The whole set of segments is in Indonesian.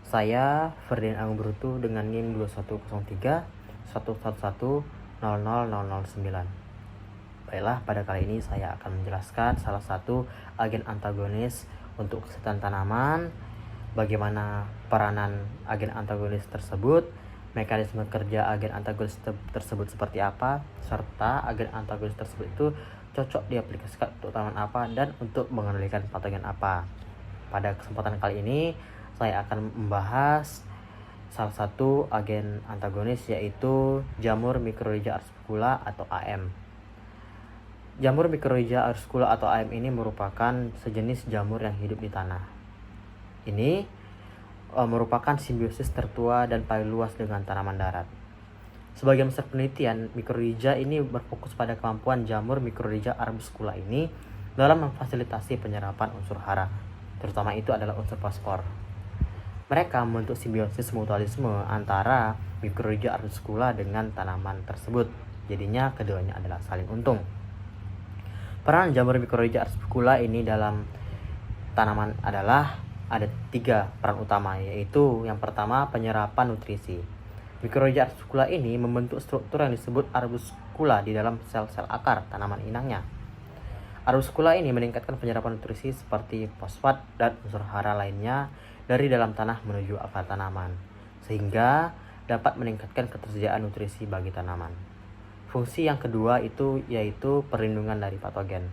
Saya Ferdinand Agung Brutu dengan NIM 2103 111 00009. Baiklah, pada kali ini saya akan menjelaskan salah satu agen antagonis untuk kesehatan tanaman, bagaimana peranan agen antagonis tersebut, mekanisme kerja agen antagonis tersebut seperti apa, serta agen antagonis tersebut itu cocok diaplikasikan untuk tanaman apa dan untuk mengendalikan patogen apa. Pada kesempatan kali ini saya akan membahas salah satu agen antagonis, yaitu jamur Mycorrhiza arskula atau AM. Jamur Mycorrhiza arskula atau AM ini merupakan sejenis jamur yang hidup di tanah. Ini merupakan simbiosis tertua dan paling luas dengan tanaman darat. Sebagian besar penelitian Mycorrhiza ini berfokus pada kemampuan jamur Mycorrhiza arskula ini dalam memfasilitasi penyerapan unsur hara, terutama itu adalah unsur fosfor. Mereka membentuk simbiosis mutualisme antara Mycorrhiza arskula dengan tanaman tersebut. Jadinya keduanya adalah saling untung. Peran jamur Mycorrhiza arskula ini dalam tanaman adalah ada 3 peran utama, yaitu yang pertama penyerapan nutrisi. Mycorrhiza arskula ini membentuk struktur yang disebut arbuskula di dalam sel-sel akar tanaman inangnya. Arbuskula ini meningkatkan penyerapan nutrisi seperti fosfat dan unsur hara lainnya dari dalam tanah menuju akar tanaman, sehingga dapat meningkatkan ketersediaan nutrisi bagi tanaman. Fungsi yang kedua yaitu perlindungan dari patogen.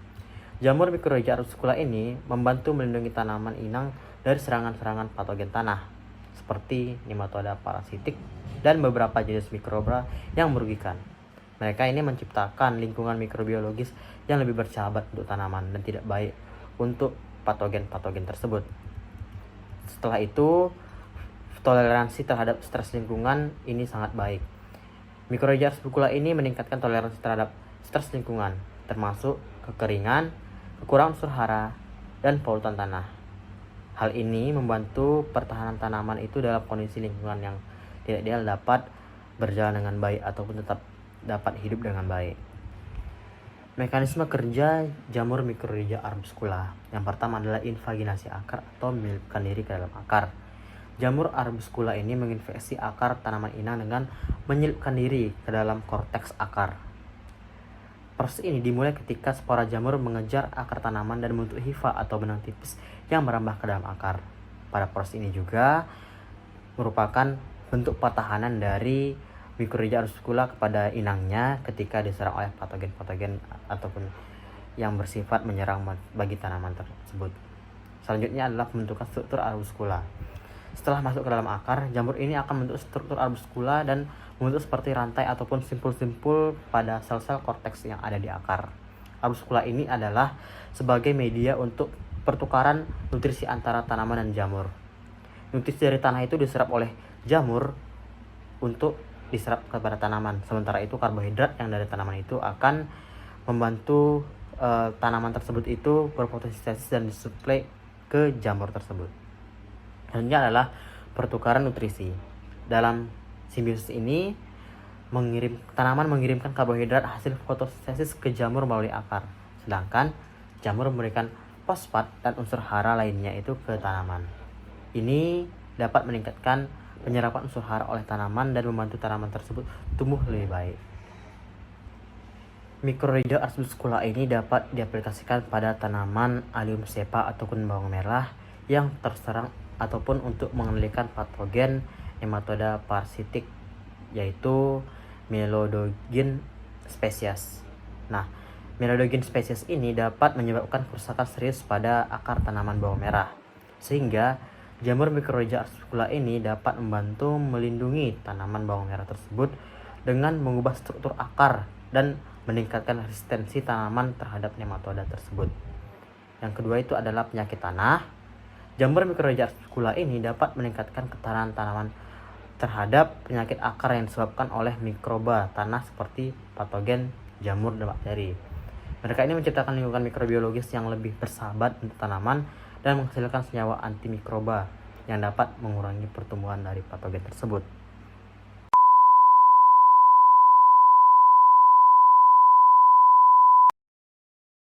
Jamur Mycorrhiza arskula ini membantu melindungi tanaman inang dari serangan-serangan patogen tanah, seperti nematoda parasitik dan beberapa jenis mikroba yang merugikan. Mereka ini menciptakan lingkungan mikrobiologis yang lebih bersahabat untuk tanaman dan tidak baik untuk patogen-patogen tersebut. Setelah itu, toleransi terhadap stres lingkungan ini sangat baik. Mycorrhiza arskula ini meningkatkan toleransi terhadap stres lingkungan, termasuk kekeringan, kekurangan unsur hara, dan polutan tanah. Hal ini membantu pertahanan tanaman itu dalam kondisi lingkungan yang tidak ideal dapat berjalan dengan baik ataupun tetap dapat hidup dengan baik. Mekanisme kerja jamur Mycorrhiza arskula. Yang pertama adalah invaginasi akar atau menyelipkan diri ke dalam akar. Jamur arbuskula ini menginfeksi akar tanaman inang dengan menyelipkan diri ke dalam korteks akar. Proses ini dimulai ketika spora jamur mengejar akar tanaman dan membentuk hifa atau benang tipis yang merambah ke dalam akar. Pada proses ini juga merupakan bentuk pertahanan dari Mycorrhiza arskula kepada inangnya ketika diserang oleh patogen-patogen ataupun yang bersifat menyerang bagi tanaman tersebut. Selanjutnya adalah pembentukan struktur arbuskula. Setelah masuk ke dalam akar, jamur ini akan membentuk struktur arbuskula dan membentuk seperti rantai ataupun simpul-simpul pada sel-sel korteks yang ada di akar. Arbuskula ini adalah sebagai media untuk pertukaran nutrisi antara tanaman dan jamur. Nutrisi dari tanah itu diserap oleh jamur untuk diserap kepada tanaman. Sementara itu karbohidrat yang dari tanaman itu akan membantu tanaman tersebut itu berfotosintesis dan disuplai ke jamur tersebut. Selanjutnya adalah pertukaran nutrisi. Dalam simbiosis ini tanaman mengirimkan karbohidrat hasil fotosintesis ke jamur melalui akar, sedangkan jamur memberikan fosfat dan unsur hara lainnya itu ke tanaman. Ini dapat meningkatkan penyerapan unsur hara oleh tanaman dan membantu tanaman tersebut tumbuh lebih baik. Mycorrhiza arskula ini dapat diaplikasikan pada tanaman Allium cepa ataupun bawang merah yang terserang ataupun untuk mengendalikan patogen nematoda parasitik, yaitu Melodogen species. Nah, Melodogen species ini dapat menyebabkan kerusakan serius pada akar tanaman bawang merah, sehingga jamur Mycorrhiza arskula ini dapat membantu melindungi tanaman bawang merah tersebut dengan mengubah struktur akar dan meningkatkan resistensi tanaman terhadap nematoda tersebut. Yang kedua itu adalah penyakit tanah. Jamur Mycorrhiza arskula ini dapat meningkatkan ketahanan tanaman terhadap penyakit akar yang disebabkan oleh mikroba tanah seperti patogen, jamur, dan bakteri. Mereka ini menciptakan lingkungan mikrobiologis yang lebih bersahabat untuk tanaman dan menghasilkan senyawa antimikroba yang dapat mengurangi pertumbuhan dari patogen tersebut.